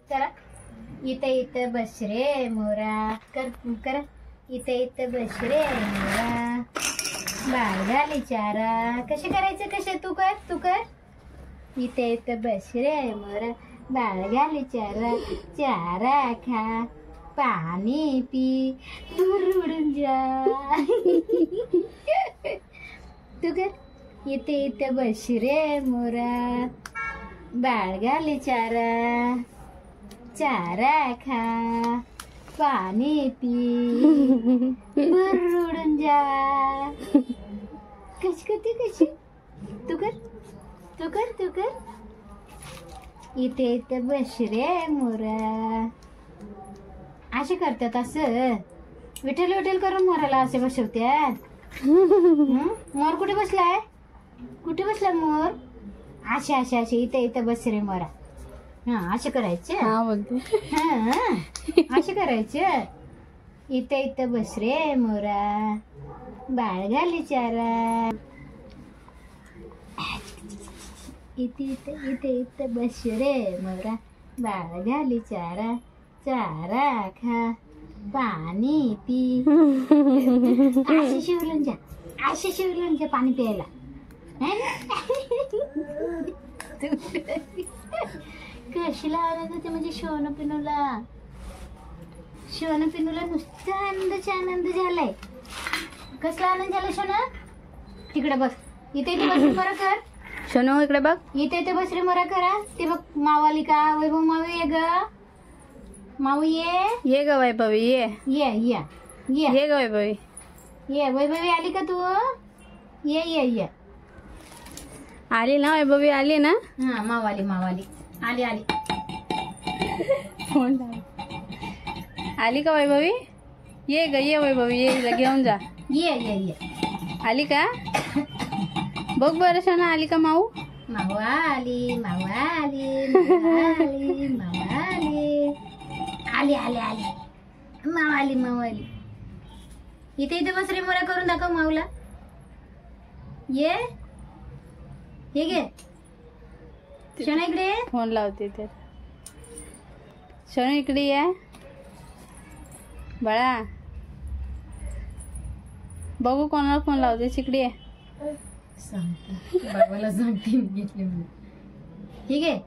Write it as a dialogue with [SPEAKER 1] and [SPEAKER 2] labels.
[SPEAKER 1] करा. इथे इथे बस रे मोरा. कर करा. इथे इथे बस रे मोरा. बाळ झाली चारा. कसे करायचं कसे? तू कर. इथे इथे बस रे मोरा. बाळ झाली चारा. चारा खा. पाणी पी. दूर उडून जा. तू कर. इथे इथे बस रे मोरा. बाळ घाली चारा. चारा खा. पाणी पी. दूर उडून जा. कशी करते कशी? तू कर. इथे इथे बस रे मोरा. असे करतात असं. विठ्ठल करून मोराला असे बसवतात. मोर कुठे बसलाय? कुठे बसला मोर? असे इथे बस रे मोरा. हा असे करायचे.
[SPEAKER 2] हा बोलते.
[SPEAKER 1] हा असे करायचे. इथे बस रे मोरा. बाळ घाली चारा. इथे बस रे मोरा. बाळ घाली चारा. चारा खा. पाणी पी. असे शिवलून जा पाणी प्यायला. कशीला आनंद होते म्हणजे शोन पिनूला नुसता आनंद झालाय. कसला आनंद झाला शोना? तिकडे बस. इथे बस रे मोरा कर.
[SPEAKER 2] सोनू इकडे बघ.
[SPEAKER 1] इथे बस रे मोरा करा. ते बघ मावाली का? वैभव माऊ ये ग. माऊ ये
[SPEAKER 2] ग वैभवी ये.
[SPEAKER 1] ये
[SPEAKER 2] ग वैभवी.
[SPEAKER 1] ये वैभवी आली का तू? ये
[SPEAKER 2] आली ना वैभवी? आली ना?
[SPEAKER 1] हा मावाली आली.
[SPEAKER 2] आली का वैभवी? ये वैभवी ये घेऊन जा.
[SPEAKER 1] ये
[SPEAKER 2] आली का? बघ बरं सोना आली का माऊ?
[SPEAKER 1] माऊ आली. मावाली. इथे बस रे मोरा करून दाखव माऊला. ये घे. शोना इकडे.
[SPEAKER 2] फोन लावते तर. सोनू इकडे ये बाळा. बघू कोणाला फोन लावते. इकडे ये.
[SPEAKER 1] बाबाला सांगते मी घेतले म्हणून. ठीक आहे.